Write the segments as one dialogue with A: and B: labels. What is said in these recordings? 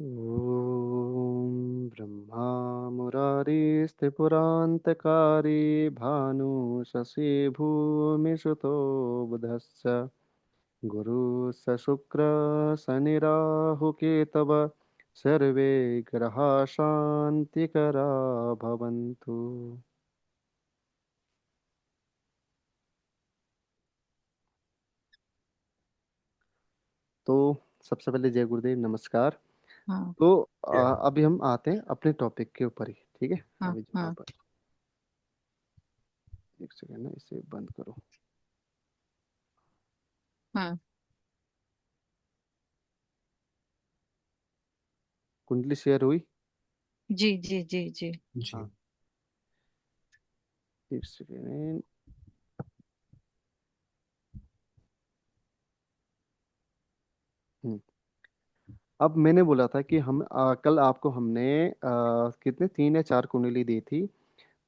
A: ॐ ब्रह्मा मुरारिस्त्रिपुरान्तकारी भानु शशि भूमिसुतो बुधश्च गुरुः स शुक्रः शनिराहुकेतव सर्वे ग्रहाः शान्तिकरा भवन्तु। तो सबसे पहले जय गुरुदेव, नमस्कार।
B: हाँ
A: तो अभी हम आते हैं अपने टॉपिक के ऊपर ही, ठीक है।
B: हाँ
A: अभी जो
B: हाँ
A: टॉपिक, एक सेकेंड ना, इसे बंद करो।
B: हाँ।
A: कुंडली शेयर हुई?
B: जी जी जी जी।
C: जी।
A: हाँ, एक सेकेंड। हम्म, अब मैंने बोला था कि हम कल आपको हमने कितने 3 या 4 कुंडली दी थी।
B: हाँ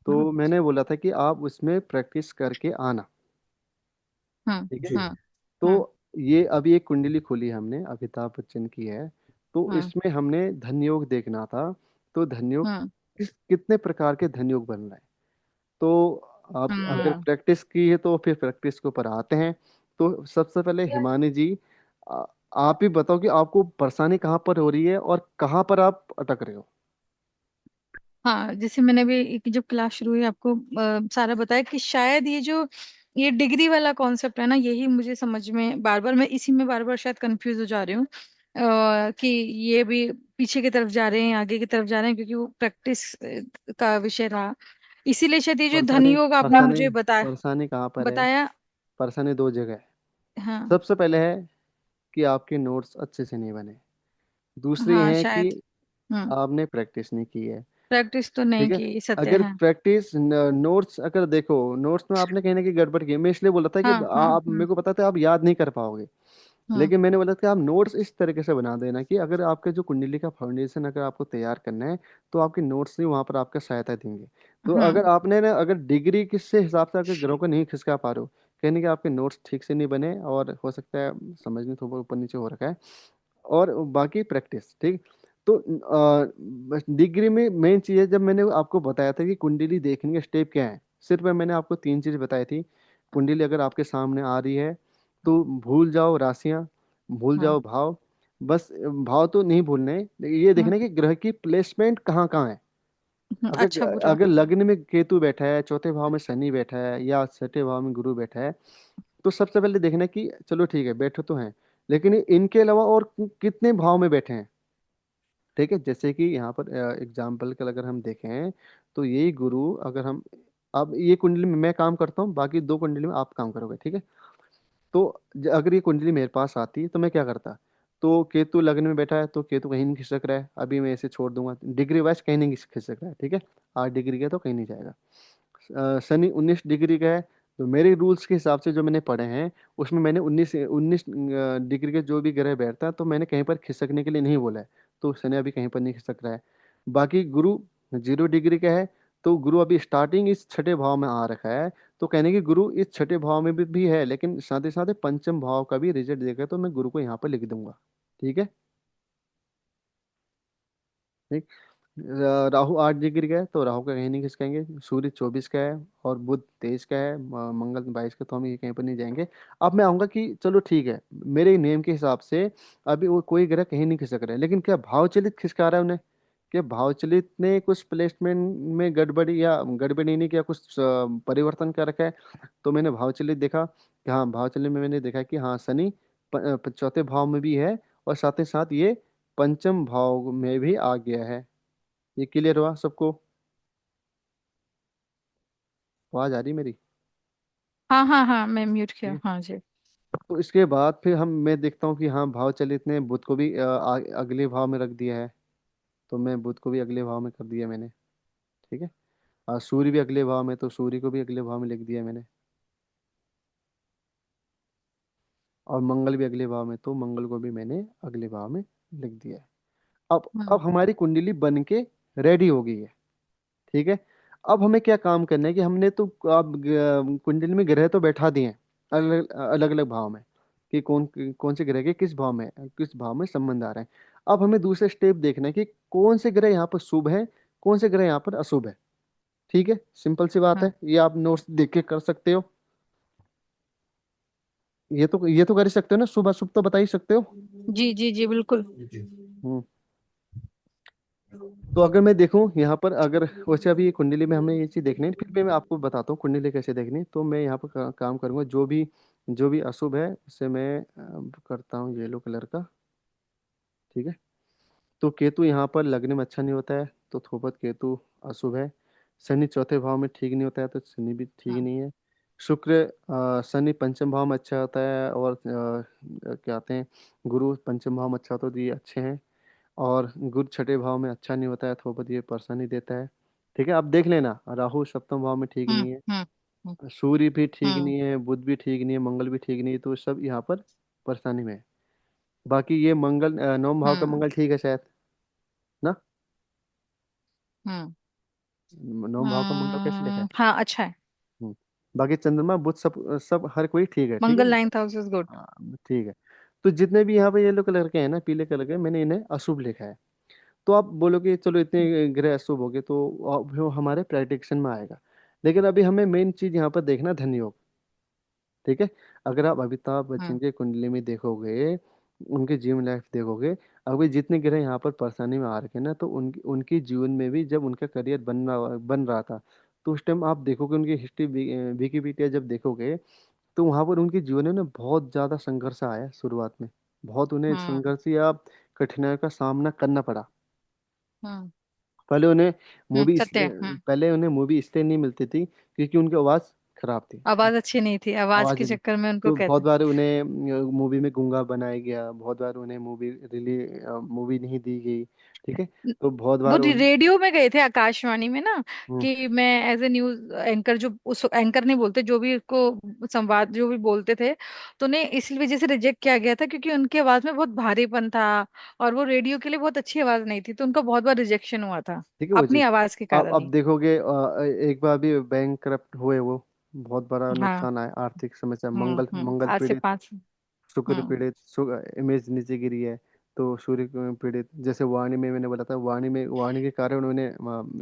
A: तो मैंने बोला था कि आप उसमें प्रैक्टिस करके आना,
B: हाँ
A: ठीक है।
C: जी।
B: हाँ
A: तो
B: हाँ
A: ये अभी एक कुंडली खोली हमने, अमिताभ बच्चन की है। तो
B: हाँ
A: इसमें हमने धन योग देखना था। तो धन योग
B: हाँ
A: कितने प्रकार के धन योग बन रहे हैं। तो आप अगर
B: हाँ।
A: प्रैक्टिस की है तो फिर प्रैक्टिस के ऊपर आते हैं। तो सबसे पहले हिमानी जी, आ, आप ही बताओ कि आपको परेशानी कहाँ पर हो रही है और कहाँ पर आप अटक रहे हो।
B: हाँ, जैसे मैंने अभी एक जो क्लास शुरू हुई आपको सारा बताया कि शायद ये डिग्री वाला कॉन्सेप्ट है ना, यही मुझे समझ में बार बार, मैं इसी में बार बार शायद कंफ्यूज हो जा रही हूँ। कि ये भी पीछे की तरफ जा रहे हैं, आगे की तरफ जा रहे हैं, क्योंकि वो प्रैक्टिस का विषय रहा। इसीलिए शायद ये जो धन
A: परेशानी
B: योग आपने
A: परेशानी
B: मुझे
A: परेशानी कहाँ पर है?
B: बताया।
A: परेशानी दो जगह है।
B: हाँ
A: सबसे पहले है कि आपके नोट्स अच्छे से नहीं बने। दूसरी
B: हाँ
A: है कि
B: शायद। हम्म।
A: आपने प्रैक्टिस नहीं की है,
B: प्रैक्टिस तो
A: ठीक
B: नहीं
A: है।
B: की, सत्य
A: अगर
B: है।
A: प्रैक्टिस नोट्स अगर देखो, नोट्स में आपने कहीं ना कहीं गड़बड़ की है। मैं इसलिए बोला था कि
B: हाँ हाँ
A: आप,
B: हाँ
A: मेरे को पता था आप याद नहीं कर पाओगे।
B: हाँ
A: लेकिन मैंने बोला था कि आप नोट्स इस तरीके से बना देना कि अगर आपके जो कुंडली का फाउंडेशन अगर आपको तैयार करना है, तो आपके नोट्स ही वहां पर आपका सहायता देंगे। तो
B: हाँ
A: अगर आपने ना, अगर डिग्री किससे हिसाब से आपके ग्रहों को नहीं खिसका पा रहे हो, कहने कि आपके नोट्स ठीक से नहीं बने और हो सकता है समझ में थोड़ा ऊपर नीचे हो रखा है। और बाकी प्रैक्टिस, ठीक। तो डिग्री में मेन चीज है, जब मैंने आपको बताया था कि कुंडली देखने के स्टेप क्या है, सिर्फ मैंने आपको 3 चीज बताई थी। कुंडली अगर आपके सामने आ रही है तो भूल जाओ राशियां, भूल
B: हाँ
A: जाओ भाव। बस भाव तो नहीं भूलने, ये
B: हाँ।
A: देखना है कि ग्रह की प्लेसमेंट कहाँ कहाँ है। अगर
B: अच्छा बुरा।
A: अगर लग्न में केतु बैठा है, चौथे भाव में शनि बैठा है, या छठे भाव में गुरु बैठा है, तो सबसे पहले देखना है कि चलो ठीक है बैठे तो हैं, लेकिन इनके अलावा और कितने भाव में बैठे हैं, ठीक है। जैसे कि यहाँ पर एग्जाम्पल के अगर हम देखें, तो यही गुरु अगर हम, अब ये कुंडली में मैं काम करता हूँ, बाकी 2 कुंडली में आप काम करोगे, ठीक है। तो अगर ये कुंडली मेरे पास आती तो मैं क्या करता। तो केतु लग्न में बैठा है तो केतु कहीं नहीं खिसक रहा है, अभी मैं इसे छोड़ दूंगा, डिग्री वाइज कहीं नहीं खिसक रहा है, ठीक है। 8 डिग्री का तो कहीं नहीं जाएगा। शनि 19 डिग्री का है, तो मेरे रूल्स के हिसाब से जो मैंने पढ़े हैं, उसमें मैंने 19 डिग्री के जो भी ग्रह बैठता है तो मैंने कहीं पर खिसकने के लिए नहीं बोला है। तो शनि अभी कहीं पर नहीं खिसक रहा है। बाकी गुरु 0 डिग्री का है, तो गुरु अभी स्टार्टिंग इस छठे भाव में आ रखा है। तो कहने की गुरु इस छठे भाव में भी है, लेकिन साथ ही साथ पंचम भाव का भी रिजल्ट देगा, तो मैं गुरु को यहाँ पर लिख दूंगा, ठीक है। ठीक। राहु 8 डिग्री का है, तो राहु का कहीं नहीं खिसकाएंगे। सूर्य 24 का है और बुध 23 का है, मंगल 22 का, तो हम ये कहीं पर नहीं जाएंगे। अब मैं आऊंगा कि चलो ठीक है, मेरे नियम के हिसाब से अभी वो कोई ग्रह कहीं नहीं खिसक रहा है, लेकिन क्या भावचलित खिसका रहा है उन्हें? क्या भावचलित ने कुछ प्लेसमेंट में गड़बड़ी, या गड़बड़ी नहीं, क्या कुछ परिवर्तन कर रखा है? तो मैंने भावचलित देखा कि हाँ, भावचलित में मैंने देखा कि हाँ शनि चौथे भाव में भी है, और साथ ही साथ ये पंचम भाव में भी आ गया है। ये क्लियर हुआ सबको? आवाज आ रही मेरी?
B: हाँ हाँ हाँ, मैं म्यूट
A: ठीक
B: किया,
A: है।
B: हाँ जी।
A: तो इसके बाद फिर हम, मैं देखता हूँ कि हाँ भाव चलित ने बुध को भी अगले भाव में रख दिया है। तो मैं बुध को भी अगले भाव में कर दिया मैंने, ठीक है। और सूर्य भी अगले भाव में, तो सूर्य को भी अगले भाव में लिख दिया मैंने। और मंगल भी अगले भाव में, तो मंगल को भी मैंने अगले भाव में लिख दिया है। अब
B: हाँ
A: हमारी कुंडली बन के रेडी हो गई है, ठीक है। अब हमें क्या काम करना है कि हमने तो अब कुंडली में ग्रह तो बैठा दिए हैं अलग अलग अलग भाव में, कि कौन कौन से ग्रह के किस भाव में संबंध आ रहे हैं। अब हमें दूसरे स्टेप देखना है कि कौन से ग्रह यहाँ पर शुभ है, कौन से ग्रह यहाँ पर अशुभ है। ठीक है, सिंपल सी बात
B: हम्म।
A: है, ये आप नोट्स देख के कर सकते हो। ये तो कर ही सकते हो ना, शुभ अशुभ तो बता ही सकते हो।
B: जी जी जी बिल्कुल।
A: हम्म। तो अगर मैं देखूं यहाँ पर, अगर वैसे अभी कुंडली में हमें ये चीज देखनी है, फिर भी मैं आपको बताता हूँ कुंडली कैसे देखनी है। तो मैं यहाँ पर काम करूंगा, जो भी अशुभ है उसे मैं करता हूँ येलो कलर का। ठीक है। तो केतु यहाँ पर लगने में अच्छा नहीं होता है, तो थोपत केतु अशुभ है। शनि चौथे भाव में ठीक नहीं होता है, तो शनि भी ठीक
B: हम्म
A: नहीं है। शुक्र शनि पंचम भाव में अच्छा होता है, और क्या कहते हैं, गुरु पंचम भाव में अच्छा होता है, तो ये अच्छे हैं। और गुरु छठे भाव में अच्छा नहीं होता है, थोपत ये परेशानी देता है। ठीक है, आप देख लेना, राहु सप्तम भाव में ठीक
B: हम्म
A: नहीं है,
B: हम्म हम्म
A: सूर्य भी ठीक
B: हम्म
A: नहीं है, बुध भी ठीक नहीं है, मंगल भी ठीक नहीं है, तो सब यहाँ पर परेशानी में है। बाकी ये मंगल नवम भाव का
B: हम्म
A: मंगल ठीक है शायद ना।
B: हम्म
A: नवम भाव का मंगल कैसे लिखा है?
B: हाँ अच्छा है।
A: हम्म। बाकी चंद्रमा बुध सब सब हर कोई ठीक है, ठीक है।
B: मंगल 9th हाउस इज गुड।
A: हाँ, ठीक है। तो जितने भी यहाँ पे येलो कलर के हैं ना, पीले कलर के, मैंने इन्हें अशुभ लिखा है। तो आप बोलोगे चलो इतने ग्रह अशुभ हो गए, तो वो हमारे प्रेडिक्शन में आएगा। लेकिन अभी हमें मेन चीज यहाँ पर देखना, धन योग। ठीक है। अगर आप अमिताभ बच्चन
B: हम्म
A: की कुंडली में देखोगे, उनके जीवन लाइफ देखोगे, अभी जितने ग्रह यहाँ पर परेशानी में आ रखे हैं ना, तो उनकी उनकी जीवन में भी जब उनका करियर बन रहा था, तो उस टाइम आप देखोगे उनकी हिस्ट्री, विकिपीडिया जब देखोगे, तो वहां पर उनके जीवन में ना बहुत ज्यादा संघर्ष आया शुरुआत में। बहुत उन्हें
B: हम्म
A: संघर्ष या कठिनाइयों का सामना करना पड़ा।
B: हम्म
A: पहले उन्हें मूवी
B: सत्य है।
A: पहले उन्हें मूवी इसलिए नहीं मिलती थी क्योंकि उनकी आवाज खराब थी।
B: आवाज अच्छी नहीं थी, आवाज
A: आवाज
B: के
A: नहीं।
B: चक्कर में उनको
A: तो बहुत
B: कहते।
A: बार उन्हें मूवी में गूंगा बनाया गया, बहुत बार उन्हें मूवी नहीं दी गई। ठीक है। तो बहुत
B: वो
A: बार
B: रेडियो में गए थे आकाशवाणी में ना,
A: हम्म,
B: कि मैं एज ए न्यूज एंकर, जो उस एंकर नहीं बोलते, जो भी उसको संवाद जो भी बोलते थे, तो उन्हें इस वजह से रिजेक्ट किया गया था क्योंकि उनकी आवाज में बहुत भारीपन था, और वो रेडियो के लिए बहुत अच्छी आवाज नहीं थी, तो उनका बहुत बार रिजेक्शन हुआ था
A: ठीक है वो
B: अपनी
A: चीज।
B: आवाज के कारण
A: अब
B: ही।
A: देखोगे एक बार भी बैंक करप्ट हुए वो, बहुत बड़ा
B: हाँ।
A: नुकसान आया, आर्थिक समस्या, मंगल मंगल
B: आज से
A: पीड़ित,
B: 5।
A: शुक्र
B: हम्म
A: पीड़ित, इमेज नीचे गिरी है। तो सूर्य पीड़ित, जैसे वाणी में मैंने बोला था, वाणी के कारण उन्होंने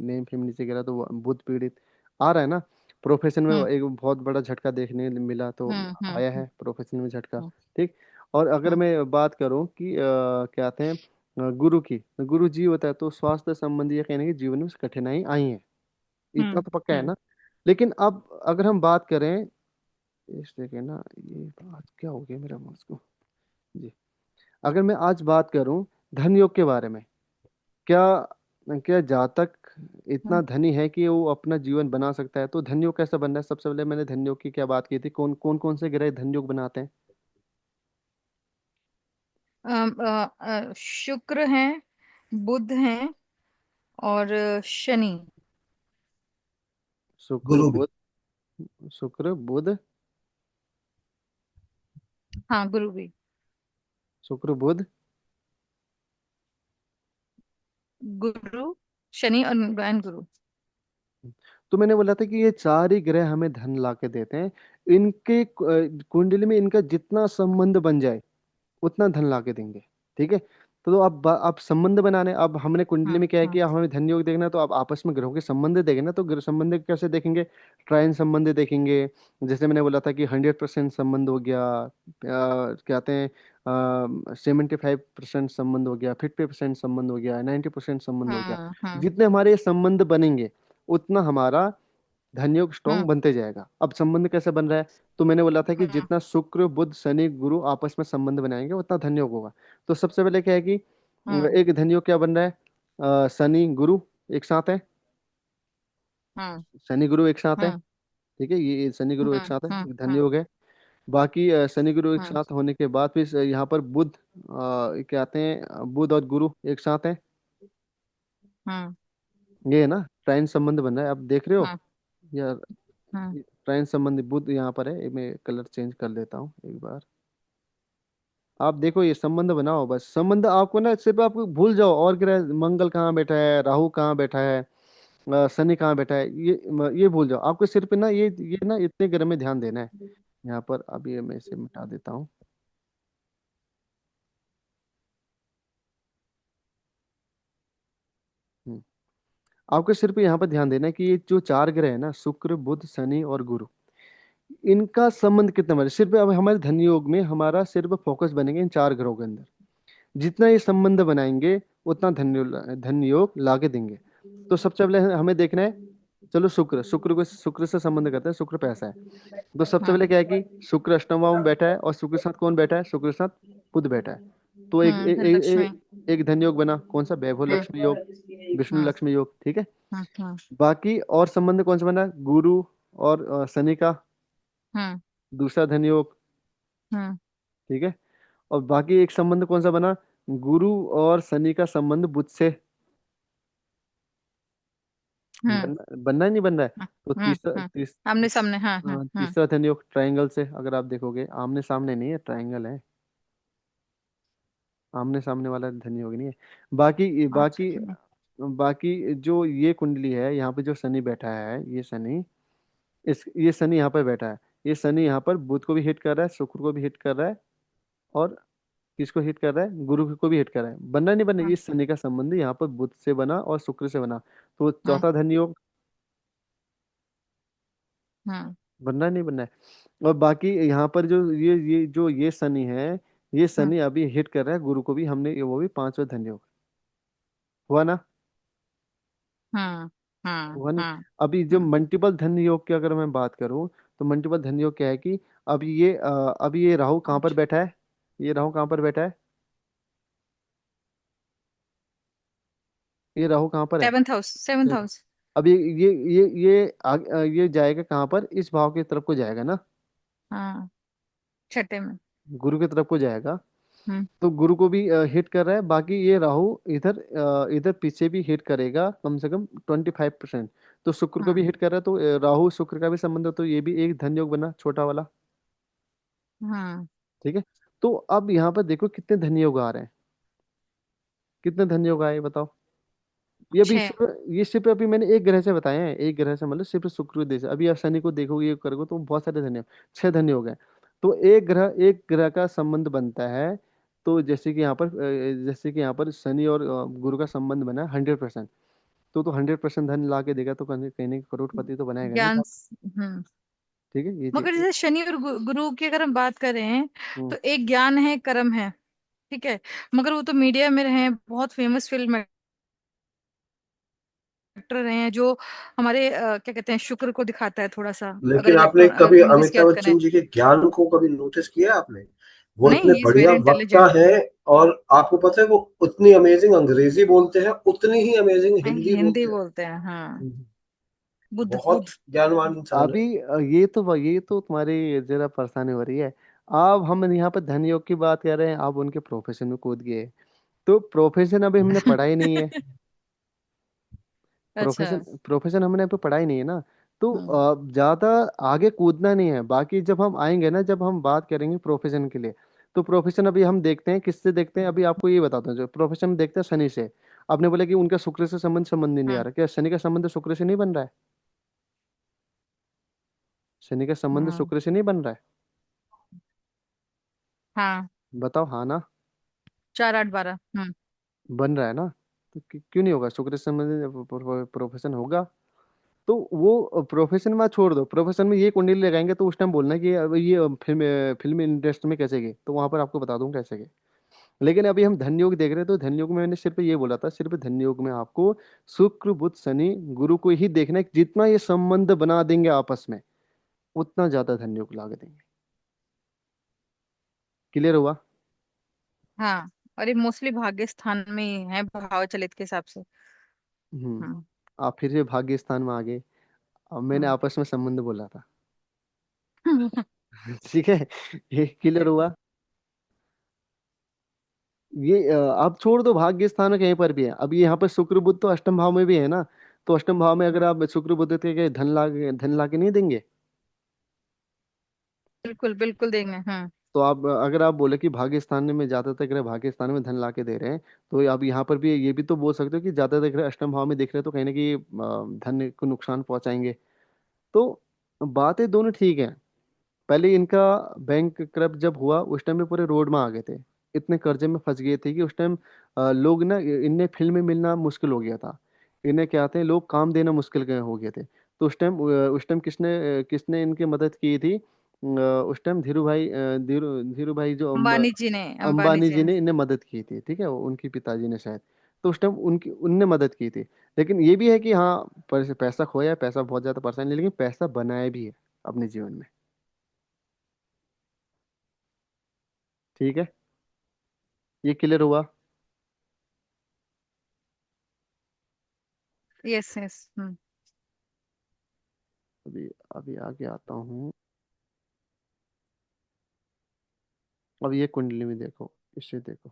A: नेम फेम नीचे गिरा, तो बुध पीड़ित आ रहा है ना। प्रोफेशन में
B: हम्म
A: एक बहुत बड़ा झटका देखने मिला, तो आया
B: हम्म
A: है प्रोफेशन में झटका।
B: हम्म
A: ठीक। और अगर
B: हम्म
A: मैं बात करूं कि क्या कहते हैं, गुरु की, गुरु जी होता है, तो स्वास्थ्य संबंधी या कहने की जीवन में कठिनाई आई है, इतना
B: हम्म
A: तो पक्का है
B: हम्म
A: ना। लेकिन अब अगर हम बात करें, इस देखिए ना, ये बात क्या हो गया मेरा माउस को। जी। अगर मैं आज बात करूं धन योग के बारे में, क्या क्या जातक इतना
B: हम्म।
A: धनी है कि वो अपना जीवन बना सकता है? तो धन योग कैसा बनना है, सबसे पहले मैंने धन योग की क्या बात की थी, कौन कौन कौन से ग्रह धन योग बनाते हैं?
B: शुक्र हैं, बुध हैं, और शनि।
A: शुक्र
C: गुरु भी।
A: बुध, शुक्र बुध,
B: हाँ गुरु भी।
A: शुक्र बुध।
B: गुरु, शनि और गुरु।
A: तो मैंने बोला था कि ये चार ही ग्रह हमें धन ला के देते हैं। इनके कुंडली में इनका जितना संबंध बन जाए, उतना धन ला के देंगे। ठीक है। तो अब संबंध बनाने, अब हमने कुंडली में क्या है कि
B: हम्म
A: अब हमें धन योग देखना है, तो अब आपस में ग्रहों के संबंध देखेंगे ना, तो ग्रह संबंध कैसे देखेंगे? ट्राइन संबंध देखेंगे। जैसे मैंने बोला था कि 100% संबंध हो गया, कहते हैं 75% संबंध हो गया, 50% संबंध हो गया, 90% संबंध हो गया।
B: हम्म
A: जितने हमारे ये संबंध बनेंगे, उतना हमारा धनयोग स्ट्रॉन्ग
B: हम्म
A: बनते जाएगा। अब संबंध कैसे बन रहा है? तो मैंने बोला था कि
B: हम्म
A: जितना शुक्र बुध शनि गुरु आपस में संबंध बनाएंगे, उतना धनयोग होगा। तो सबसे पहले क्या है कि
B: हम्म
A: एक धनयोग क्या बन रहा है, शनि गुरु एक साथ है,
B: हम्म
A: शनि गुरु एक साथ है।
B: हम्म
A: ठीक है, ये शनि गुरु एक
B: हम्म
A: साथ है,
B: हम्म
A: एक
B: हम्म
A: धनयोग है। बाकी शनि गुरु एक
B: हम्म
A: साथ होने के बाद फिर यहाँ पर बुध, क्या आते हैं, बुध और गुरु एक साथ है।
B: हम्म
A: ये है ना, ट्राइन संबंध बन रहा है, आप देख रहे हो
B: हम्म
A: या?
B: हम्म
A: ट्राइन संबंधी बुध यहाँ पर है, ये मैं कलर चेंज कर लेता हूँ एक बार। आप देखो, ये संबंध बनाओ, बस संबंध आपको ना, सिर्फ आप भूल जाओ और ग्रह, मंगल कहाँ बैठा है, राहु कहाँ बैठा है, शनि कहाँ बैठा है, ये भूल जाओ। आपको सिर्फ ना ये ना इतने ग्रह में ध्यान देना है। यहाँ पर अब ये मैं इसे मिटा देता हूँ। आपको सिर्फ यहाँ पर ध्यान देना है कि ये जो चार ग्रह है ना, शुक्र बुध शनि और गुरु, इनका संबंध कितना बड़ा, सिर्फ अब हमारे धन योग में हमारा सिर्फ फोकस बनेगा इन चार ग्रहों के अंदर। जितना ये संबंध बनाएंगे उतना धन योग ला के देंगे। तो सबसे पहले हमें देखना है, चलो शुक्र से संबंध करते हैं, शुक्र पैसा है। तो सबसे पहले
B: हाँ।
A: क्या है कि शुक्र अष्टम भाव में बैठा है, और शुक्र के साथ कौन बैठा है, शुक्र के साथ बुध बैठा है। तो
B: धन लक्ष्मी।
A: एक धन योग बना, कौन सा, वैभव
B: हम्म।
A: लक्ष्मी योग, विष्णु
B: हम्म।
A: लक्ष्मी योग, ठीक है।
B: हम्म।
A: बाकी और संबंध कौन सा बना, गुरु और शनि का
B: हम्म।
A: दूसरा धन योग,
B: हम्म।
A: ठीक है। और बाकी एक संबंध कौन सा बना, गुरु और शनि का संबंध बुध से।
B: हम्म।
A: बनना है नहीं बन रहा है।
B: हम्म।
A: तो
B: हम्म। आमने सामने, हाँ हाँ हाँ।
A: तीसरा धन योग ट्रायंगल से, अगर आप देखोगे आमने सामने नहीं है, ट्रायंगल है, आमने सामने वाला धन योग नहीं है। बाकी
B: अच्छा
A: बाकी बाकी जो ये कुंडली है, यहाँ पे जो शनि बैठा है, ये शनि, ये शनि यहाँ पर बैठा है, ये शनि यहाँ पर बुध को भी हिट कर रहा है, शुक्र को भी हिट कर रहा है, और किसको हिट कर रहा है, गुरु को भी हिट कर रहा है। बनना नहीं बनना,
B: हाँ।
A: इस शनि का संबंध यहाँ पर बुध से बना और शुक्र से बना, तो
B: हाँ।
A: चौथा धन योग
B: हाँ।
A: बनना नहीं बनना है। और बाकी यहाँ पर जो ये शनि है, ये
B: हाँ।
A: शनि अभी हिट कर रहा है गुरु को भी, हमने वो भी पांचवा धन योग, हुआ ना,
B: हाँ। हाँ।
A: हुआ नहीं।
B: हाँ।
A: अभी जो
B: हाँ।
A: मल्टीपल धन योग की अगर मैं बात करूं, तो मल्टीपल धन योग क्या है कि अभी ये राहु कहाँ पर बैठा है, ये राहु कहाँ पर बैठा है, ये राहु कहाँ पर है।
B: Seventh house, seventh house.
A: अभी ये जाएगा कहाँ पर, इस भाव की तरफ को जाएगा ना,
B: हाँ, छठे में।
A: गुरु की तरफ को जाएगा।
B: हम्म।
A: तो गुरु को भी हिट कर रहा है, बाकी ये राहु इधर इधर पीछे भी हिट करेगा कम से कम 25%। तो शुक्र को भी
B: हाँ।
A: हिट कर रहा है, तो राहु शुक्र का भी संबंध है, तो ये भी एक धन योग बना छोटा वाला,
B: हाँ।
A: ठीक है। तो अब यहाँ पर देखो कितने धन योग आ रहे हैं, कितने धन योग आए बताओ।
B: छः।
A: ये सिर्फ अभी मैंने एक ग्रह से बताए हैं, एक ग्रह से मतलब सिर्फ शुक्र देश, अभी आप शनि को देखोगे, ये करोगे तो बहुत सारे धन योग, छह धन योग हैं। तो एक ग्रह का संबंध बनता है। तो जैसे कि यहाँ पर शनि और गुरु का संबंध बना 100%। तो 100% धन ला के देगा, तो कहीं कहीं ना कहीं करोड़पति तो बनाएगा नहीं
B: ज्ञान।
A: साहब।
B: हम्म।
A: ठीक है, ये
B: मगर
A: चीज।
B: जैसे शनि और गुरु की अगर हम बात करें,
A: हम्म।
B: तो एक ज्ञान है, कर्म है, ठीक है। मगर वो तो मीडिया में रहे हैं, बहुत फेमस फिल्म एक्टर रहे हैं, जो हमारे क्या कहते हैं, शुक्र को दिखाता है थोड़ा सा। अगर
C: लेकिन आपने
B: इलेक्ट्रॉन
C: कभी
B: मूवीज की
C: अमिताभ
B: बात करें।
C: बच्चन जी के ज्ञान को कभी नोटिस किया है आपने? वो
B: नहीं,
C: इतने
B: ही इज
C: बढ़िया
B: वेरी
C: वक्ता
B: इंटेलिजेंट।
C: है, और आपको पता है वो उतनी अमेजिंग अंग्रेजी बोलते हैं, उतनी ही अमेजिंग हिंदी
B: हिंदी
C: बोलते हैं।
B: बोलते हैं, हाँ।
C: हम्म।
B: बुद्ध
C: बहुत
B: बुद्ध।
C: ज्ञानवान इंसान है।
A: ये तो तुम्हारी जरा परेशानी हो रही है। अब हम यहाँ पर धन योग की बात कर रहे हैं, आप उनके प्रोफेशन में कूद गए। तो प्रोफेशन अभी हमने पढ़ा ही नहीं है,
B: अच्छा।
A: प्रोफेशन हमने अभी पढ़ा ही नहीं है ना। तो
B: हम्म।
A: ज्यादा आगे कूदना नहीं है। बाकी जब हम आएंगे ना, जब हम बात करेंगे प्रोफेशन के लिए, तो प्रोफेशन अभी हम देखते हैं किससे देखते हैं, अभी आपको ये बताता हूँ, जो प्रोफेशन देखते हैं शनि से। आपने बोला कि उनका शुक्र से संबंध ही नहीं आ
B: हम्म।
A: रहा, क्या शनि का संबंध शुक्र से नहीं बन रहा है, शनि का संबंध
B: हम्म।
A: शुक्र से नहीं बन रहा है,
B: हाँ।
A: बताओ हाँ ना।
B: 4 8 12। हम्म।
A: बन रहा है ना। तो क्यों नहीं होगा, शुक्र से संबंधित प्रोफेशन होगा। तो वो प्रोफेशन में छोड़ दो, प्रोफेशन में ये कुंडली लगाएंगे तो उस टाइम बोलना कि अब ये फिल्म इंडस्ट्री में कैसे गए, तो वहां पर आपको बता दूं कैसे गए। लेकिन अभी हम धन योग देख रहे हैं, तो धन योग में मैंने सिर्फ ये बोला था, सिर्फ धन योग में आपको शुक्र बुध शनि गुरु को ही देखना है, जितना ये संबंध बना देंगे आपस में उतना ज्यादा धन योग ला के देंगे। क्लियर हुआ।
B: हाँ, और ये मोस्टली भाग्य स्थान में ही है, भाव चलित के हिसाब से।
A: हम्म।
B: हम्म।
A: आप फिर से भाग्य स्थान में आ गए। अब मैंने
B: हम्म।
A: आपस में संबंध बोला था। ठीक है, ये क्लियर हुआ। आप छोड़ दो, भाग्य स्थान में कहीं पर भी है, अभी यहाँ पर शुक्र बुध तो अष्टम भाव में भी है ना। तो अष्टम भाव में अगर आप शुक्र बुध के धन ला के नहीं देंगे।
B: बिल्कुल बिल्कुल देंगे, हाँ।
A: तो आप अगर आप बोले कि भाग्य स्थान में ज्यादातर ग्रह भाग्य स्थान में धन ला के दे रहे हैं, तो आप यहाँ पर भी ये भी तो बोल सकते हो कि ज्यादातर ग्रह अष्टम भाव में दिख रहे हैं, तो कहीं ना कहीं धन को नुकसान पहुंचाएंगे। तो बातें दोनों ठीक है। पहले इनका बैंक क्रप्ट जब हुआ, उस टाइम में पूरे रोड में आ गए थे, इतने कर्जे में फंस गए थे कि उस टाइम लोग ना, इनने फिल्म में मिलना मुश्किल हो गया था। इन्हें क्या आते हैं, लोग काम देना मुश्किल हो गए थे। तो उस टाइम किसने इनकी मदद की थी? उस टाइम धीरू भाई, धीरू धीरू भाई जो
B: अंबानी जी ने, अंबानी
A: अंबानी
B: जी
A: जी
B: ने।
A: ने इन्हें मदद की थी, ठीक है, उनकी पिताजी ने शायद। तो उस टाइम उनकी उनने मदद की थी। लेकिन ये भी है कि हाँ, पैसा खोया है, पैसा बहुत ज्यादा परेशान है, लेकिन पैसा बनाया भी है अपने जीवन में। ठीक है, ये क्लियर हुआ?
B: Yes yes.
A: अभी अभी आगे आता हूँ। अब ये कुंडली में देखो, इसे देखो,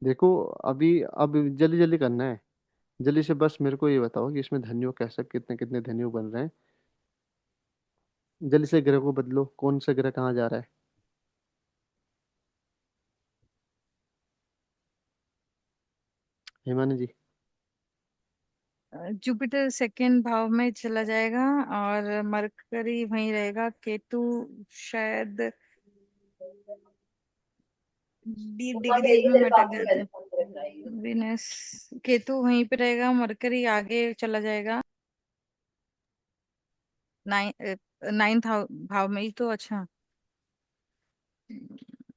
A: देखो। अभी अब जल्दी जल्दी करना है। जल्दी से बस मेरे को ये बताओ कि इसमें धनियों कैसे, कितने कितने धनियों बन रहे हैं। जल्दी से ग्रह को बदलो, कौन सा ग्रह कहाँ जा रहा है? हिमानी जी।
B: जुपिटर सेकंड भाव में चला जाएगा, और मरकरी वहीं रहेगा। केतु शायद डिग्रीज में मटक जाते हैं। विनस, केतु वहीं पे रहेगा, मरकरी आगे चला जाएगा। नाइन्थ भाव में ही तो। अच्छा,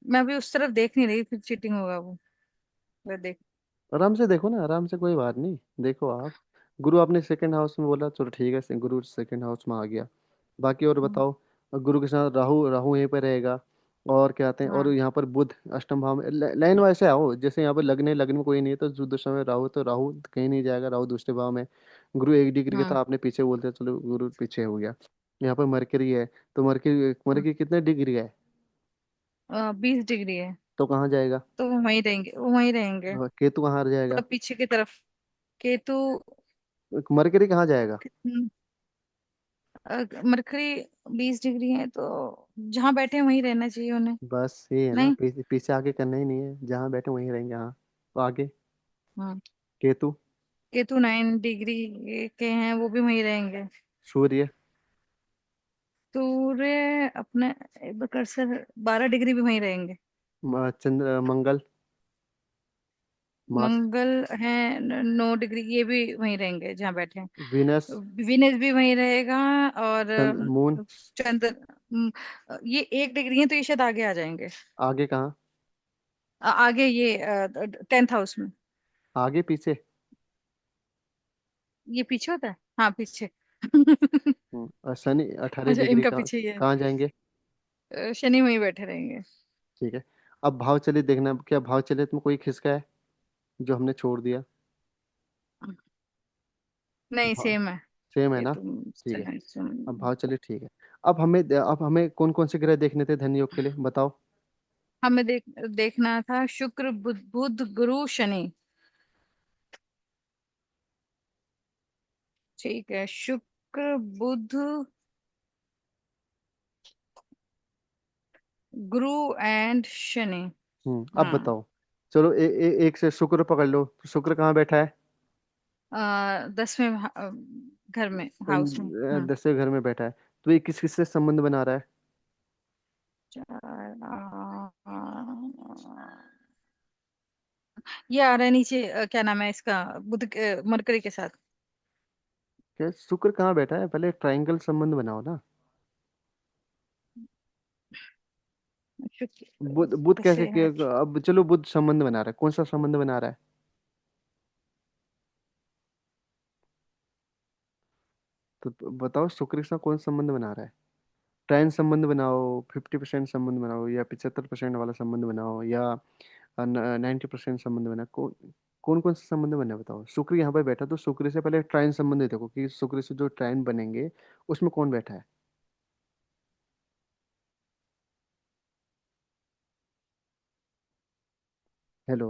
B: मैं अभी उस तरफ देख नहीं रही, फिर चीटिंग होगा वो। मैं देख।
A: आराम से देखो ना, आराम से, कोई बात नहीं। देखो आप, गुरु आपने सेकंड हाउस में बोला, चलो ठीक है, गुरु सेकंड हाउस में आ गया। बाकी और बताओ। गुरु के साथ राहु, राहु यहीं पर रहेगा। और क्या आते हैं, और
B: हाँ
A: यहाँ पर बुध अष्टम भाव में। लाइन वाइज से आओ, जैसे यहाँ पर लग्न है, लग्न में कोई नहीं है तो दूसरे में राहु, तो राहु कहीं नहीं जाएगा, राहु दूसरे भाव में। गुरु 1 डिग्री का
B: हाँ।
A: था, आपने पीछे बोलते, चलो गुरु पीछे हो गया। यहाँ पर मरकरी है। तो मरकरी, मरकरी कितने डिग्री है?
B: 20 डिग्री है।
A: तो कहाँ जाएगा?
B: तो वो वहीं रहेंगे, वो वहीं रहेंगे।
A: केतु कहाँ
B: थोड़ा
A: जाएगा?
B: पीछे की तरफ। केतु।
A: मरकरी कहाँ जाएगा?
B: मरकरी 20 डिग्री है, तो जहाँ बैठे हैं वहीं रहना चाहिए उन्हें।
A: बस ये है ना,
B: नहीं।
A: पीछे पीछे आगे करना ही नहीं है, जहाँ बैठे वहीं रहेंगे। हाँ, तो आगे
B: हाँ।
A: केतु।
B: केतु 9 डिग्री के हैं, वो भी वहीं रहेंगे।
A: सूर्य।
B: सूर्य अपने कर्सर 12 डिग्री भी वहीं रहेंगे।
A: चंद्र, मंगल, मार्स,
B: मंगल है 9 डिग्री, ये भी वहीं रहेंगे जहाँ बैठे हैं।
A: वीनस,
B: विनेस भी वहीं रहेगा। और
A: मून।
B: चंद्र, ये 1 डिग्री है, तो ये शायद आगे आ जाएंगे।
A: आगे कहाँ?
B: आगे ये 10th हाउस में।
A: आगे पीछे?
B: ये पीछे होता है, हाँ पीछे।
A: और शनि अठारह
B: अच्छा,
A: डिग्री
B: इनका
A: कहाँ,
B: पीछे ही है।
A: कहाँ जाएंगे?
B: शनि वहीं बैठे रहेंगे।
A: ठीक है। अब भाव चलित देखना, क्या भाव चलित में कोई खिसका है जो हमने छोड़ दिया?
B: नहीं,
A: भाव
B: सेम है।
A: सेम है
B: ये
A: ना?
B: तुम
A: ठीक है। अब
B: सुन।
A: भाव चलित ठीक है। अब हमें कौन कौन से ग्रह देखने थे धन योग के लिए, बताओ।
B: हमें देखना था शुक्र बुध गुरु शनि। ठीक है, शुक्र बुध गुरु एंड शनि।
A: अब
B: हाँ।
A: बताओ। चलो, एक से शुक्र पकड़ लो, तो शुक्र कहाँ बैठा है?
B: 10वें घर में, हाउस में।
A: 10वें घर में बैठा है। तो ये किस किस से संबंध बना रहा है?
B: ये आ रहा है नीचे, क्या नाम है इसका, बुध मरकरी के साथ।
A: क्या शुक्र कहाँ बैठा है? पहले ट्रायंगल संबंध बनाओ ना।
B: शुक्र
A: बुध बुध कैसे
B: कैसे है?
A: अब चलो, बुध संबंध बना रहा है, कौन सा संबंध बना रहा है? तो बताओ, शुक्र के साथ कौन सा संबंध बना रहा है? ट्रायन संबंध बनाओ, 50% संबंध बनाओ, या 75% वाला संबंध बनाओ, या 90% संबंध बनाओ। कौन कौन कौन सा संबंध बना है बताओ। शुक्र यहाँ पे बैठा, तो शुक्र से पहले ट्रायन संबंध देखो कि शुक्र से जो ट्रायन बनेंगे उसमें कौन बैठा है। हेलो।